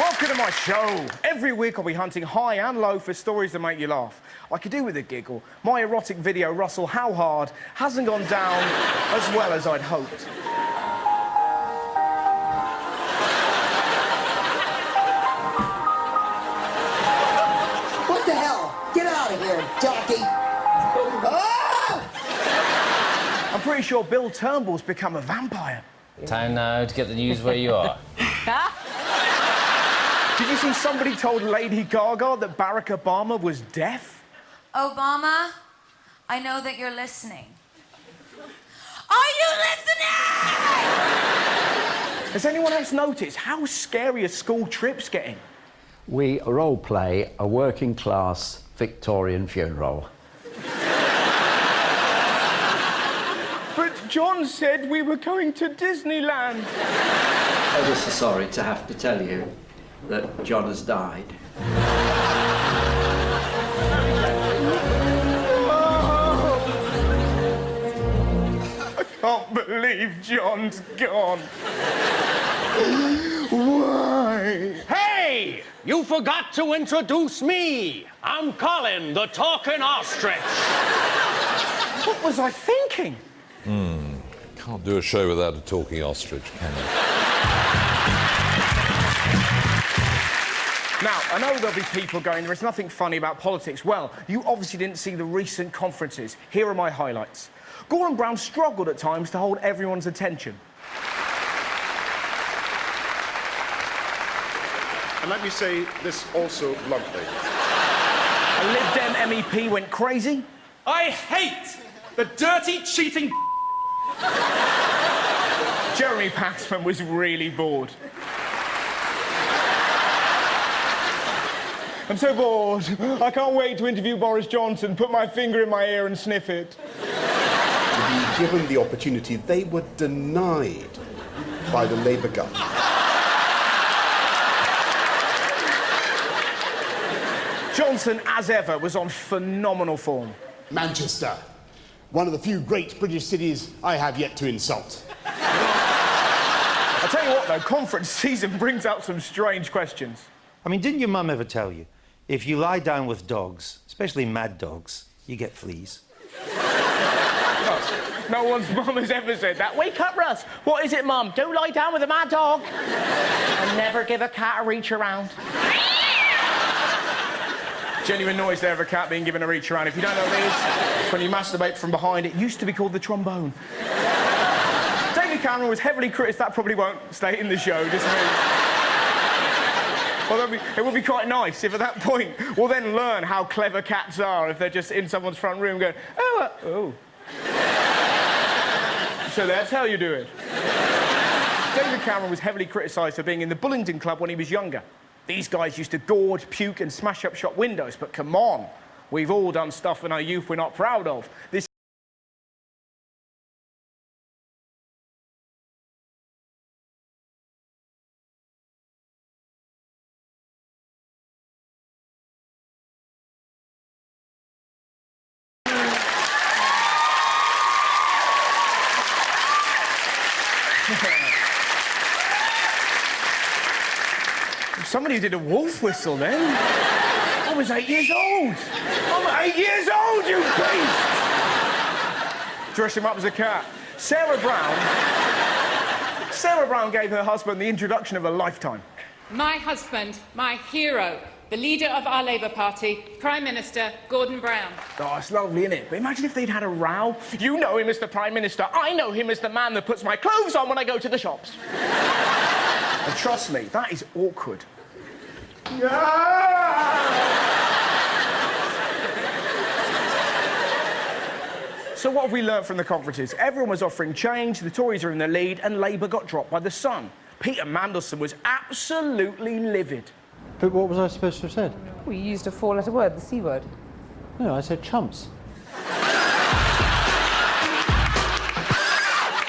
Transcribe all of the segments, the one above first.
Welcome to my show. Every week I'll be hunting high and low for stories that make you laugh. I could do with a giggle. My erotic video, Russell How Hard, hasn't gone down as well as I'd hoped. What the hell? Get out of here, jockey! Ah! I'm pretty sure Bill Turnbull's become a vampire. Time now to get the news where you are. Did you see somebody told Lady Gaga that Barack Obama was deaf? Obama, I know that you're listening. Are you listening? Has anyone else noticed how scary a school trip's getting? We role-play a working-class Victorian funeral. But John said we were going to Disneyland. Ever so sorry to have to tell you that John has died. I can't believe John's gone. Why? Hey! You forgot to introduce me. I'm Colin, the talking ostrich. What was I thinking? Can't do a show without a talking ostrich, can you? Now, I know there'll be people going, there is nothing funny about politics. Well, you obviously didn't see the recent conferences. Here are my highlights. Gordon Brown struggled at times to hold everyone's attention. And let me say this also bluntly. A Lib Dem MEP went crazy. I hate the dirty, cheating... Jeremy Paxman was really bored. I'm so bored. I can't wait to interview Boris Johnson, put my finger in my ear and sniff it. Given the opportunity, they were denied by the Labour government. Johnson, as ever, was on phenomenal form. Manchester, one of the few great British cities I have yet to insult. I'll tell you what, though, conference season brings out some strange questions. I mean, didn't your mum ever tell you, if you lie down with dogs, especially mad dogs, you get fleas? No one's mum has ever said that. Wake up, Russ. What is it, Mum? Don't lie down with a mad dog. And never give a cat a reach around. Genuine noise there of a cat being given a reach around. If you don't know what it is, it's when you masturbate from behind. It used to be called the trombone. David Cameron was heavily criticised. That probably won't stay in the show, just me. Well, it would be quite nice if at that point we'll then learn how clever cats are if they're just in someone's front room going, oh. So that's how you do it. David Cameron was heavily criticised for being in the Bullingdon Club when he was younger. These guys used to gorge, puke and smash up shop windows, but come on, we've all done stuff in our youth we're not proud of. This Somebody did a wolf whistle then. I was 8 years old. I'm 8 years old, you beast! Dress him up as a cat. Sarah Brown gave her husband the introduction of a lifetime. My husband, my hero, the leader of our Labour Party, Prime Minister Gordon Brown. Oh, it's lovely, isn't it? But imagine if they'd had a row. You know him as the Prime Minister. I know him as the man that puts my clothes on when I go to the shops. And trust me, that is awkward. So what have we learnt from the conferences? Everyone was offering change, the Tories are in the lead, and Labour got dropped by the Sun. Peter Mandelson was absolutely livid. But what was I supposed to have said? Well, you used a four-letter word, the C word. No, I said chumps.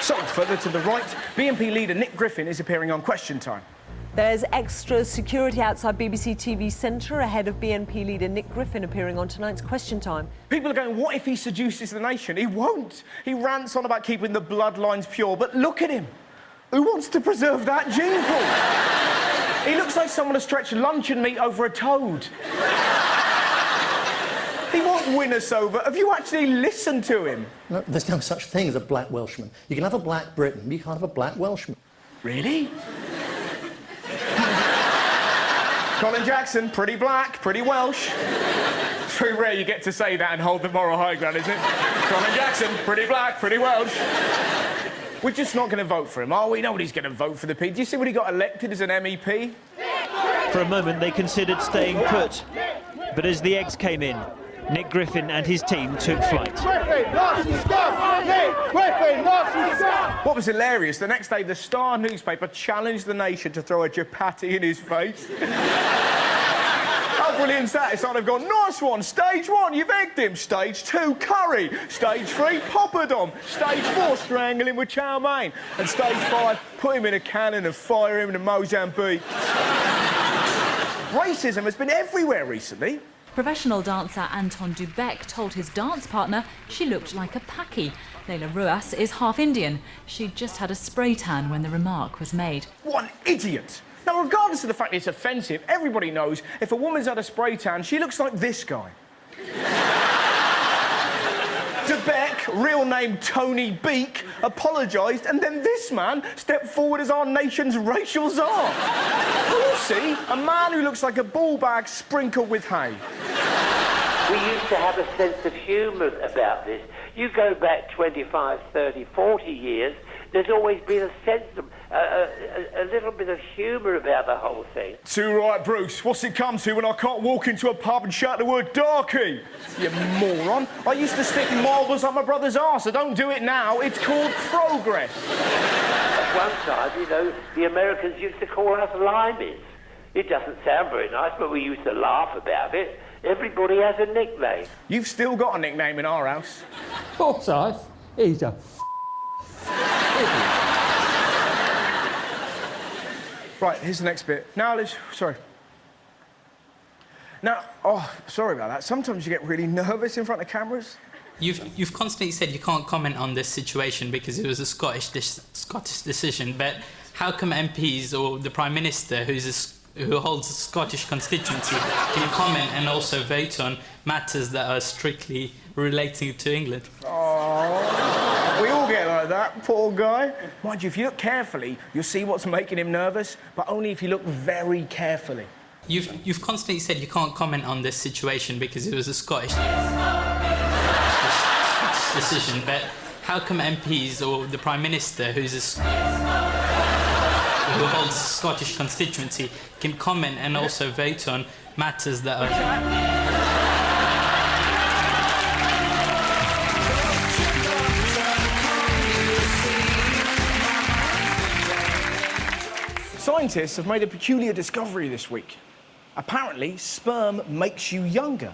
So, further to the right, BNP leader Nick Griffin is appearing on Question Time. There's extra security outside BBC TV Centre ahead of BNP leader Nick Griffin appearing on tonight's Question Time. People are going, what if he seduces the nation? He won't. He rants on about keeping the bloodlines pure, but look at him. Who wants to preserve that gene pool? He looks like someone has stretched luncheon meat over a toad. He won't win us over. Have you actually listened to him? No, there's no such thing as a black Welshman. You can have a black Briton, but you can't have a black Welshman. Really? Colin Jackson, pretty black, pretty Welsh. It's very rare you get to say that and hold the moral high ground, isn't it? Colin Jackson, pretty black, pretty Welsh. We're just not going to vote for him, are we? Nobody's going to vote for the P. Do you see when he got elected as an MEP? For a moment, they considered staying put. But as the eggs came in, Nick Griffin and his team took flight. What was hilarious, the next day, the Star newspaper challenged the nation to throw a chapati in his face. How brilliant is that? It's like they've gone, nice one, stage 1, you've egged him. Stage 2, curry. Stage 3, poppadom. Stage 4, strangle him with chow mein. And stage 5, put him in a cannon and fire him in Mozambique. Racism has been everywhere recently. Professional dancer Anton Dubek told his dance partner she looked like a Paki. Leila Ruas is half Indian. She'd just had a spray tan when the remark was made. What an idiot! Now, regardless of the fact it's offensive, everybody knows if a woman's had a spray tan, she looks like this guy. Dubek, real name Tony Beak, apologised, and then this man stepped forward as our nation's racial czar. We'll see, a man who looks like a ball bag sprinkled with hay. We used to have a sense of humour about this. You go back 25, 30, 40 years, there's always been a sense of, a little bit of humour about the whole thing. Too right, Bruce. What's it come to when I can't walk into a pub and shout the word darky? You moron. I used to stick marbles up my brother's arse. I don't do it now. It's called progress. At one time, you know, the Americans used to call us limeys. It doesn't sound very nice, but we used to laugh about it. Everybody has a nickname. You've still got a nickname in our house. Forsyth, he's a Right, here's the next bit. Now, let's... Sorry. Now, oh, sorry about that. Sometimes you get really nervous in front of cameras. You've constantly said you can't comment on this situation because it was a Scottish decision, but how come MPs or the Prime Minister, who holds a Scottish constituency, can comment and also vote on matters that are strictly relating to England? Oh, we all get like that, poor guy. Mind you, if you look carefully, you'll see what's making him nervous, but only if you look very carefully. You've constantly said you can't comment on this situation because it was a Scottish decision, but how come MPs or the Prime Minister, who holds a Scottish constituency, can comment and also vote on matters that are... Scientists have made a peculiar discovery this week. Apparently, sperm makes you younger.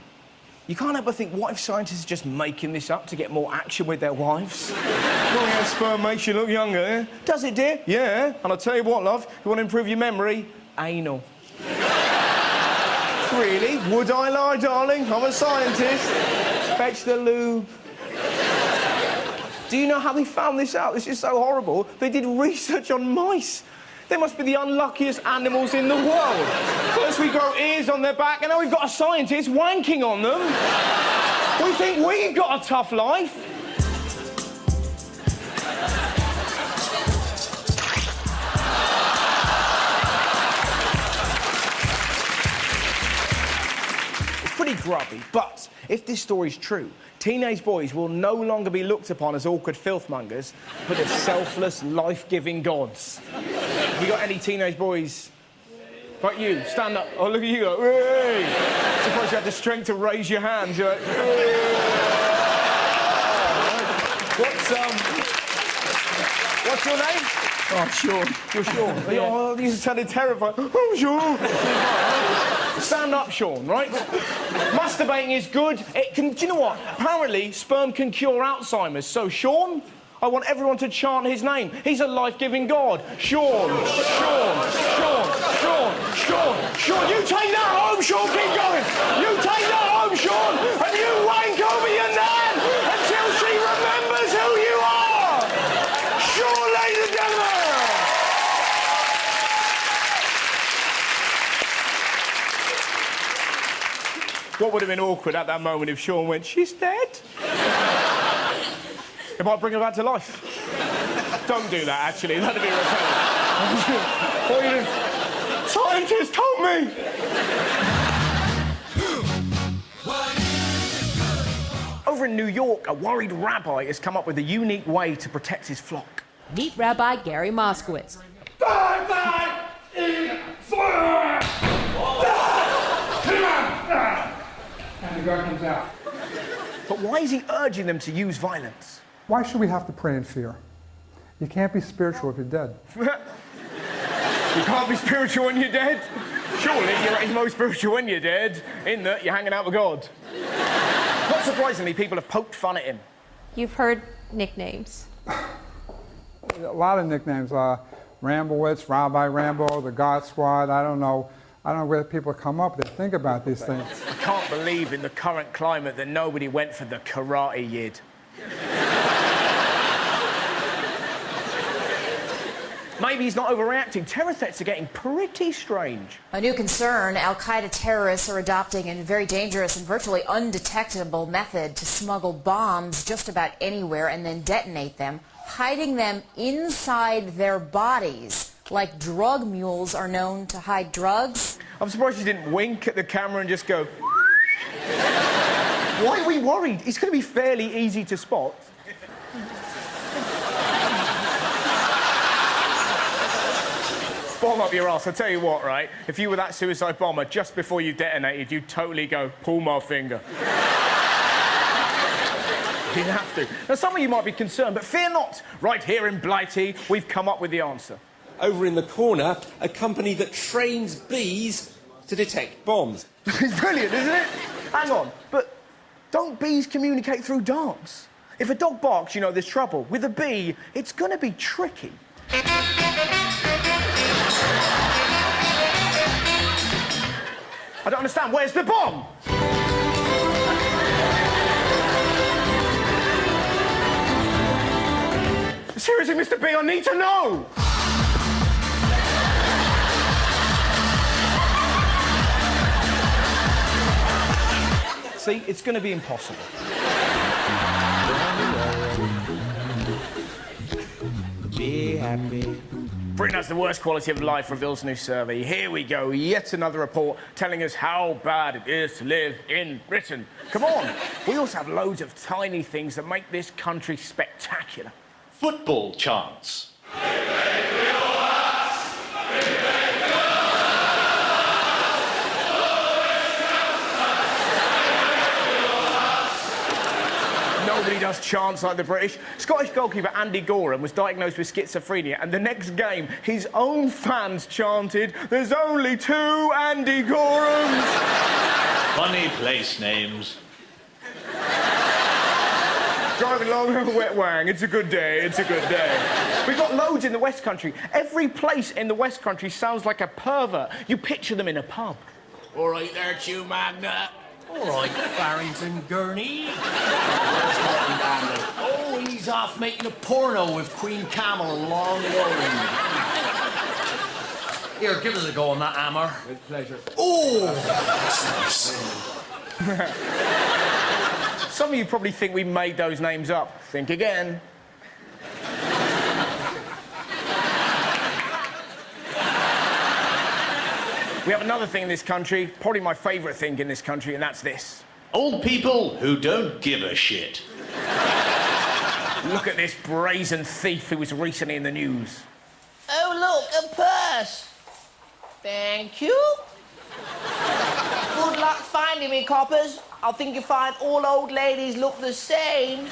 You can't help but think, what if scientists are just making this up to get more action with their wives? Oh, yeah, sperm makes you look younger, eh? Does it, dear? Yeah. And I'll tell you what, love, you want to improve your memory? Anal. Really? Would I lie, darling? I'm a scientist. Fetch the lube. Do you know how they found this out? This is so horrible. They did research on mice. They must be the unluckiest animals in the world. First we grow ears on their back, and now we've got a scientist wanking on them. We think we've got a tough life. It's pretty grubby, but if this story's true, teenage boys will no longer be looked upon as awkward filthmongers, but as selfless, life-giving gods. Have you got any teenage boys? Like you, stand up. Oh, look at you go, hey! Suppose you had the strength to raise your hands. You're like, hey! What's your name? Oh, Sean. You're Sean. Yeah. Oh, you sounded terrified. Oh, Sean. Stand up, Sean, right? Masturbating is good. It can... Do you know what? Apparently, sperm can cure Alzheimer's. So, Sean, I want everyone to chant his name. He's a life-giving God. Sean, Sean, Sean, Sean, Sean, Sean. You take that home, Sean. Keep going. You take that home, Sean, and you wank over your nan until she remembers who you are. Sean, ladies and gentlemen. What would have been awkward at that moment if Sean went, she's dead? It might bring her back to life. Don't do that, actually. That'd be repellent. What are you doing? Scientists, help me! Over in New York, a worried rabbi has come up with a unique way to protect his flock. Meet Rabbi Gary Moskowitz. And the guy comes out. But why is he urging them to use violence? Why should we have to pray in fear? You can't be spiritual if you're dead. You can't be spiritual when you're dead? Surely you're at your most spiritual when you're dead, in that you're hanging out with God. Not surprisingly, people have poked fun at him. You've heard nicknames. A lot of nicknames. Rambowitz, Rabbi Rambo, the God Squad. I don't know where people come up. They think about these things. I can't believe in the current climate that nobody went for the karate yid. Maybe he's not overreacting. Terror threats are getting pretty strange. A new concern, al-Qaeda terrorists are adopting a very dangerous and virtually undetectable method to smuggle bombs just about anywhere and then detonate them, hiding them inside their bodies, like drug mules are known to hide drugs. I'm surprised you didn't wink at the camera and just go... Why are we worried? It's going to be fairly easy to spot. Bomb up your ass. I tell you what, right? If you were that suicide bomber just before you detonated, you'd totally go, pull my finger. You'd have to. Now, some of you might be concerned, but fear not. Right here in Blighty, we've come up with the answer. Over in the corner, a company that trains bees to detect bombs. It's brilliant, isn't it? Hang on, but don't bees communicate through dogs? If a dog barks, you know there's trouble. With a bee, it's going to be tricky. I don't understand. Where's the bomb? Seriously, Mr. B, I need to know! See, it's going to be impossible. Be happy. Britain has the worst quality of life, reveals new survey. Here we go, yet another report telling us how bad it is to live in Britain. Come on, we also have loads of tiny things that make this country spectacular. Football chants. Nobody does chants like the British. Scottish goalkeeper Andy Gorham was diagnosed with schizophrenia, and the next game, his own fans chanted, "There's only 2 Andy Gorhams." Funny place names. Driving along a wet wang, it's a good day, it's a good day. We've got loads in the West Country. Every place in the West Country sounds like a pervert. You picture them in a pub. All right there, Chew Magna. All right, Farrington Gurney. Oh, he's off making a porno with Queen Camel and Long Roland. Here, give us a go on that hammer. With pleasure. Oh! Some of you probably think we made those names up. Think again. We have another thing in this country, probably my favourite thing in this country, and that's this. Old people who don't give a shit. Look at this brazen thief who was recently in the news. Oh, look, a purse. Thank you. Good luck finding me, coppers. I think you find all old ladies look the same.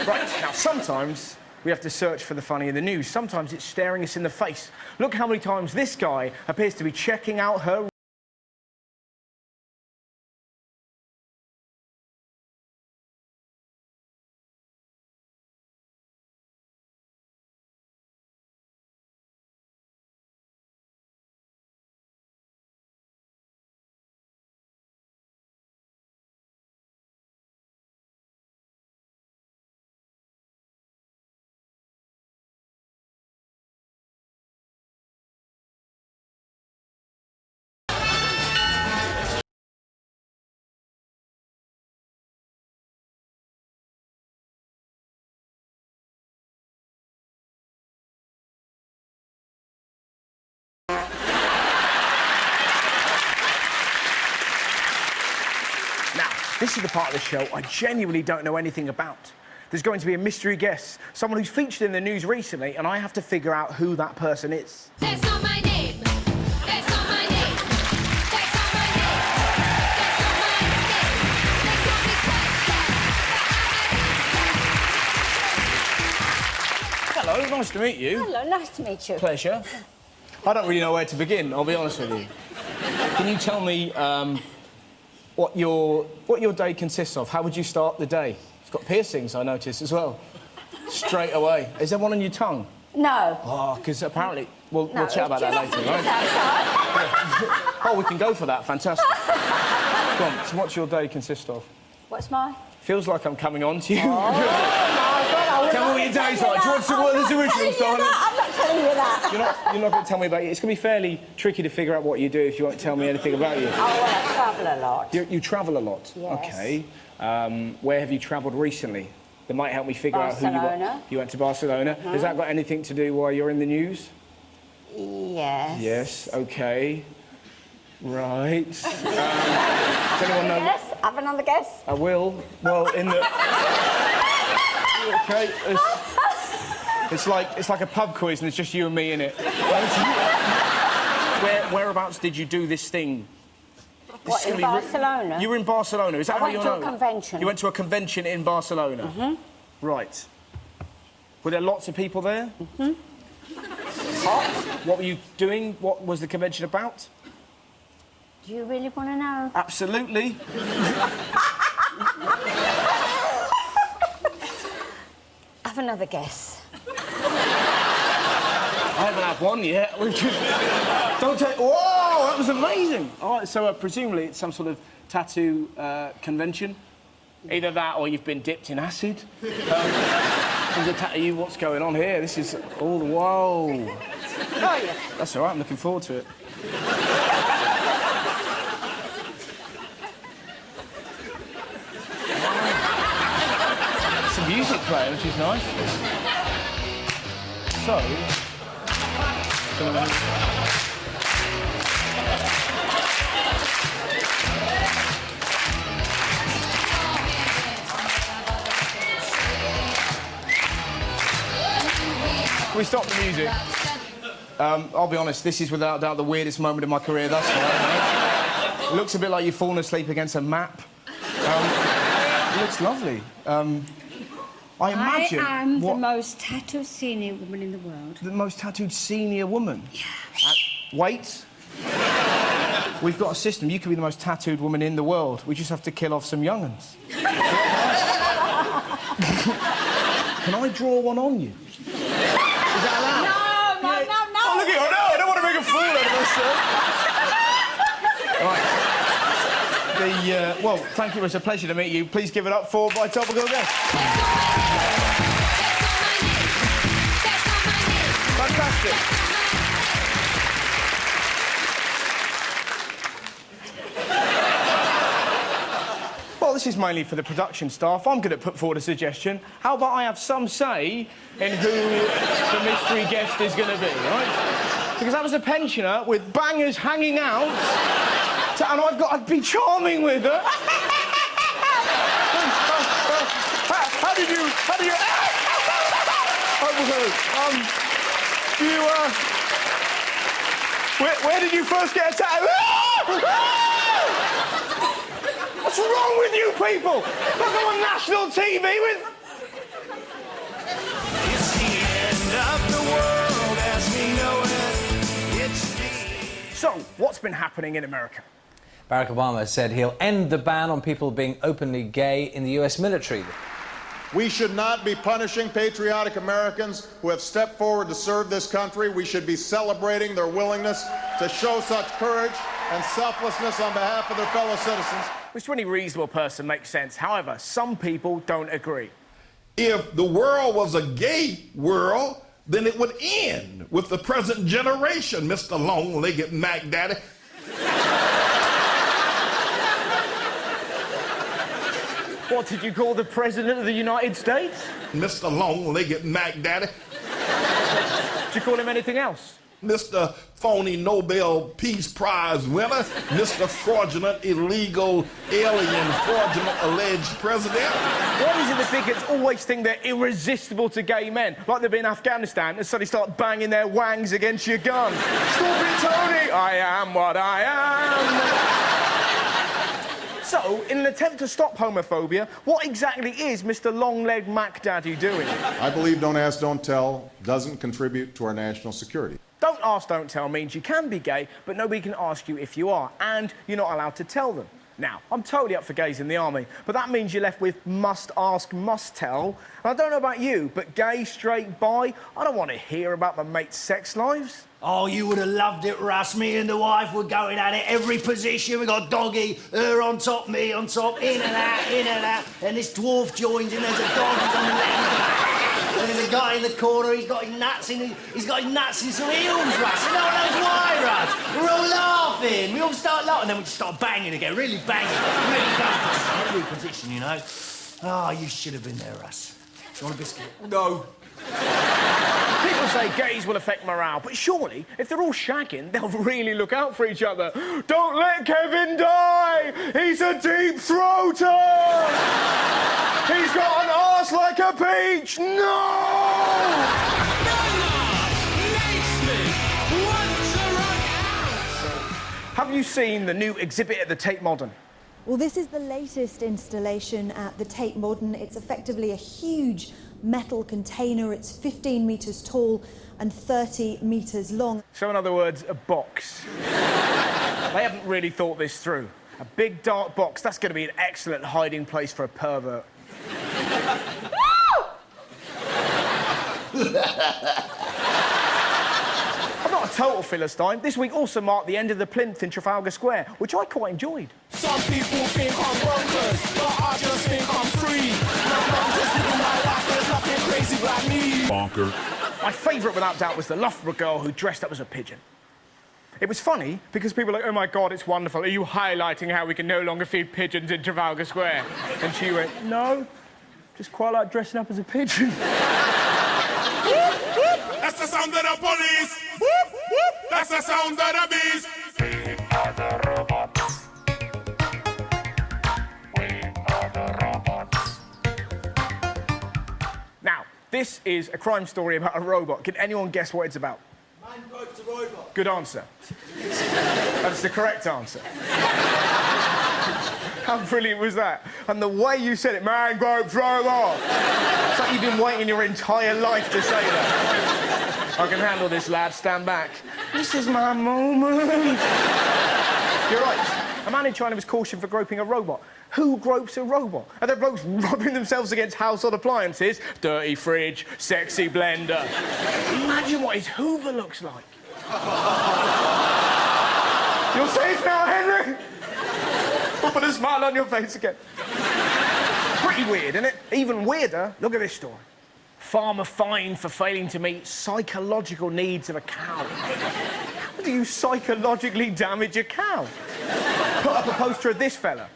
Right, now sometimes we have to search for the funny in the news. Sometimes it's staring us in the face. Look how many times this guy appears to be checking out her This is the part of the show I genuinely don't know anything about. There's going to be a mystery guest, someone who's featured in the news recently, and I have to figure out who that person is. That's not my name. That's not my name. That's not my name. That's not my name. They call me Hello, nice to meet you. Hello, nice to meet you. Pleasure. I don't really know where to begin, I'll be honest with you. Can you tell me what your day consists of? How would you start the day? You've got piercings, I noticed, as well. Straight away. Is there one on your tongue? No. Oh, because apparently... We'll No, chat about that later, right? Oh, we can go for that. Fantastic. Go on, so what's your day consist of? What's mine? Feels like I'm coming on to you. Oh, my God, Tell me what your day's like. Do you want to work this original, darling? I'm not telling you that. You're not going to tell me about you. It's going to be fairly tricky to figure out what you do if you won't tell me anything about you. Oh, well, I travel a lot. You travel a lot? Yes. OK. Where have you travelled recently? That might help me figure out who you are. Barcelona. You went to Barcelona. Has that got anything to do while you're in the news? Yes. Yes, OK. Right. Does anyone know? Yes, have another guess. I will. Well, in the... OK. It's like a pub quiz and it's just you and me in it. Whereabouts did you do this thing? What, in Barcelona? You were in Barcelona, is that how you know? I went to a convention. You went to a convention in Barcelona? Mm-hmm. Right. Were there lots of people there? Mm-hmm. Hot? What were you doing? What was the convention about? Do you really want to know? Absolutely. Have another guess. I haven't had one yet. Don't take... Whoa, that was amazing. All right, so presumably it's some sort of tattoo convention. Either that or you've been dipped in acid. There's a tattoo. What's going on here? This is all the... Whoa. Oh, yeah. That's all right, I'm looking forward to it. Some music playing, which is nice. So... Can we stop the music? I'll be honest, this is without doubt the weirdest moment in my career thus far. It looks a bit like you've fallen asleep against a map. It looks lovely. I imagine... I am the most tattooed senior woman in the world. The most tattooed senior woman? Yeah. Wait. We've got a system. You could be the most tattooed woman in the world. We just have to kill off some young'uns. Can I draw one on you? Is that allowed? No. Oh, look at you. No, I don't want to make a fool out of myself. Right. Well, thank you. It was a pleasure to meet you. Please give it up for my topical guest. Fantastic. Well, this is mainly for the production staff. I'm going to put forward a suggestion. How about I have some say in who the mystery guest is going to be, right? Because that was a pensioner with bangers hanging out, and I'd be charming with her. How did you... Where did you first get a tattoo? What's wrong with you people? Look, I'm on national TV with... It's the end of the world as we know it. It's the... So, what's been happening in America? Barack Obama said he'll end the ban on people being openly gay in the US military. We should not be punishing patriotic Americans who have stepped forward to serve this country. We should be celebrating their willingness to show such courage and selflessness on behalf of their fellow citizens. Which to any reasonable person makes sense. However, some people don't agree. If the world was a gay world, then it would end with the present generation, Mr. Long-Legged Mac Daddy. What did you call the President of the United States? Mr. Long-Legged Mac Daddy. Did you call him anything else? Mr. Phony Nobel Peace Prize winner, Mr. Fraudulent, illegal, alien, fraudulent, alleged president. Why is it the bigots always think they're irresistible to gay men? Like they've been in Afghanistan and suddenly start banging their wangs against your gun. Stop it, Tony! I am what I am. So, in an attempt to stop homophobia, what exactly is Mr. Long-Legged Mac Daddy doing? I believe Don't Ask, Don't Tell doesn't contribute to our national security. Don't ask, don't tell means you can be gay, but nobody can ask you if you are, and you're not allowed to tell them. Now, I'm totally up for gays in the army, but that means you're left with must ask, must tell. And I don't know about you, but gay, straight, bi, I don't want to hear about my mates' sex lives. Oh, you would have loved it, Russ. Me and the wife were going at it every position. We got doggy, her on top, me on top, in and out. And this dwarf joins in, there's a dog, he's on the left. And there's a guy in the corner, he's got his nuts in some heels, Russ. And no one knows why, Russ. We're all laughing. We all start laughing, and then we just start banging again, really banging. Really banging. Every position, you know. Oh, you should have been there, Russ. You want a biscuit? No. People say gays will affect morale, but surely, if they're all shagging, they'll really look out for each other. Don't let Kevin die! He's a deep throater! He's got an arse like a peach! No! Have you seen the new exhibit at the Tate Modern? Well, this is the latest installation at the Tate Modern. It's effectively a huge metal container. It's 15 metres tall and 30 metres long. So, in other words, a box. They haven't really thought this through. A big, dark box, that's going to be an excellent hiding place for a pervert. I'm not a total Philistine. This week also marked the end of the plinth in Trafalgar Square, which I quite enjoyed. Some people think I'm bonkers, but I just think I'm free. I'm just living my life, there's nothing crazy about me. Bonker. My favourite, without doubt, was the Loughborough girl who dressed up as a pigeon. It was funny because people were like, oh my God, it's wonderful. Are you highlighting how we can no longer feed pigeons in Trafalgar Square? And she went, no, just quite like dressing up as a pigeon. That's the sound of the police. That's the sound of the beast. We are the robots. We are the robots. Now, this is a crime story about a robot. Can anyone guess what it's about? Man groped a robot. Good answer. That's the correct answer. How brilliant was that? And the way you said it, man groped robot. It's like you've been waiting your entire life to say that. I can handle this, lad. Stand back. This is my moment. You're right. A man in China was cautioned for groping a robot. Who gropes a robot? Are there blokes rubbing themselves against household appliances? Dirty fridge, sexy blender. Imagine what his Hoover looks like. You're safe now, Henry? We'll put a smile on your face again. Pretty weird, isn't it? Even weirder, look at this story. Farmer fined for failing to meet psychological needs of a cow. How do you psychologically damage a cow? Put up a poster of this fella.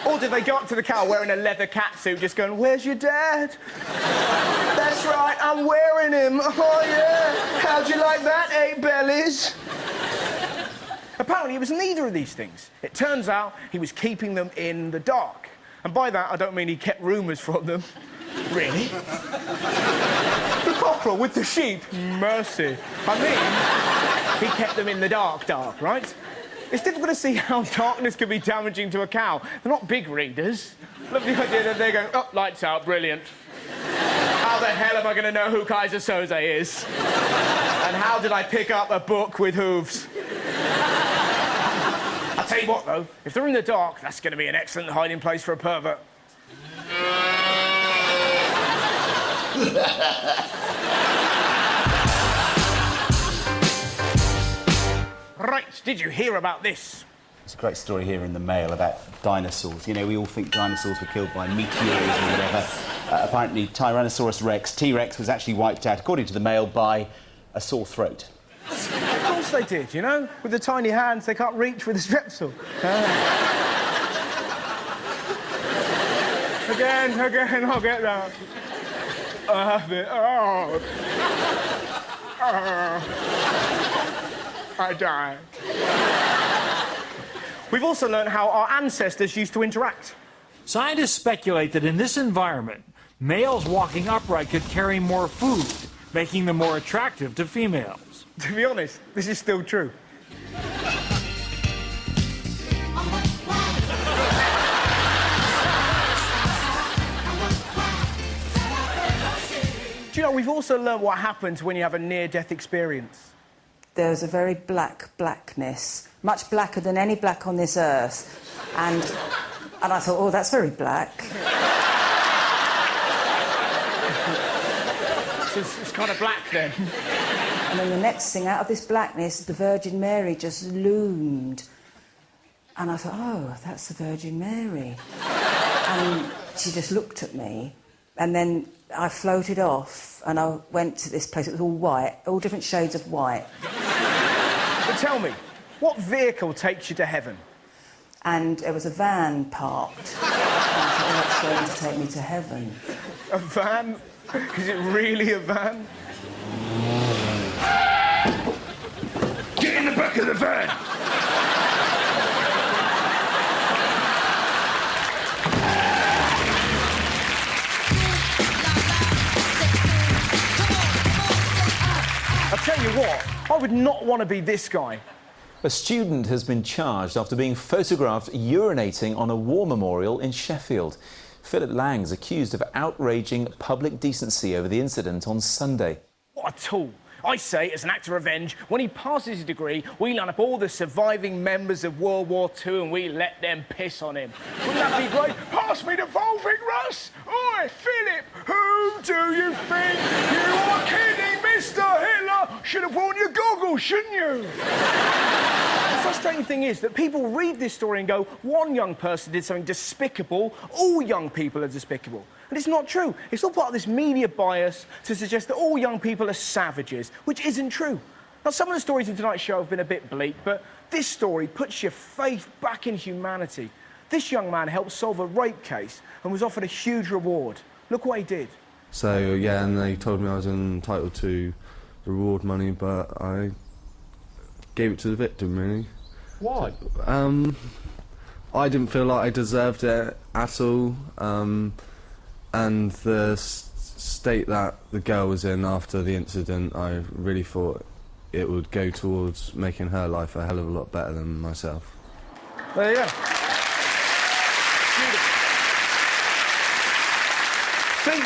Or did they go up to the cow wearing a leather catsuit just going, where's your dad? That's right, I'm wearing him. Oh, yeah. How'd you like that, 8 bellies? Apparently, it was neither of these things. It turns out he was keeping them in the dark. And by that, I don't mean he kept rumours from them. Really? The cockerel with the sheep? Mercy. I mean, he kept them in the dark, right? It's difficult to see how darkness could be damaging to a cow. They're not big readers. Love the idea that they're going, oh, lights out, brilliant. How the hell am I going to know who Kaiser Soze is? And how did I pick up a book with hooves? I'll tell you what, though, if they're in the dark, that's going to be an excellent hiding place for a pervert. Right, did you hear about this? It's a great story here in the Mail about dinosaurs. You know, we all think dinosaurs were killed by meteors or whatever. Apparently, Tyrannosaurus Rex, T-Rex, was actually wiped out, according to the Mail, by a sore throat. Of course they did, you know? With the tiny hands, they can't reach with a strepsil. Again, I'll get that. I have it. Oh. I die. We've also learned how our ancestors used to interact. Scientists speculate that in this environment, males walking upright could carry more food, making them more attractive to females. To be honest, this is still true. Do you know, we've also learned what happens when you have a near-death experience. There was a very blackness, much blacker than any black on this earth. And I thought, oh, that's very black. So it's kind of black then. And then the next thing, out of this blackness, the Virgin Mary just loomed. And I thought, oh, that's the Virgin Mary. And she just looked at me. And then I floated off and I went to this place. It was all white, all different shades of white. But tell me, what vehicle takes you to heaven? And there was a van parked. And I thought, oh, that's going to take me to heaven. A van? Is it really a van? Get in the back of the van! I'll tell you what, I would not want to be this guy. A student has been charged after being photographed urinating on a war memorial in Sheffield. Philip Lang's accused of outraging public decency over the incident on Sunday. What a tool. I say, as an act of revenge, when he passes his degree, we line up all the surviving members of World War II and we let them piss on him. Wouldn't that be great? Pass me the Volvic, Russ! Oi, Philip, who do you think you are kidding, Mr. Hitler? Should have worn your goggles, shouldn't you? The frustrating thing is that people read this story and go, one young person did something despicable, all young people are despicable. And it's not true. It's all part of this media bias to suggest that all young people are savages, which isn't true. Now, some of the stories in tonight's show have been a bit bleak, but this story puts your faith back in humanity. This young man helped solve a rape case and was offered a huge reward. Look what he did. So, yeah, and they told me I was entitled to the reward money, but I gave it to the victim, really. Why? I didn't feel like I deserved it at all. And the state that the girl was in after the incident, I really thought it would go towards making her life a hell of a lot better than myself. There you go. See,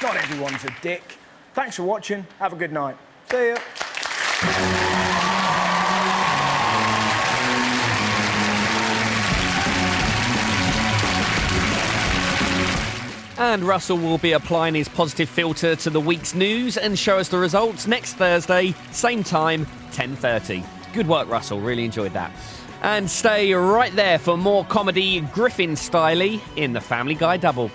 not everyone's a dick. Thanks for watching. Have a good night. See ya. And Russell will be applying his positive filter to the week's news and show us the results next Thursday, same time, 10:30. Good work, Russell. Really enjoyed that. And stay right there for more comedy Griffin-style in the Family Guy Double.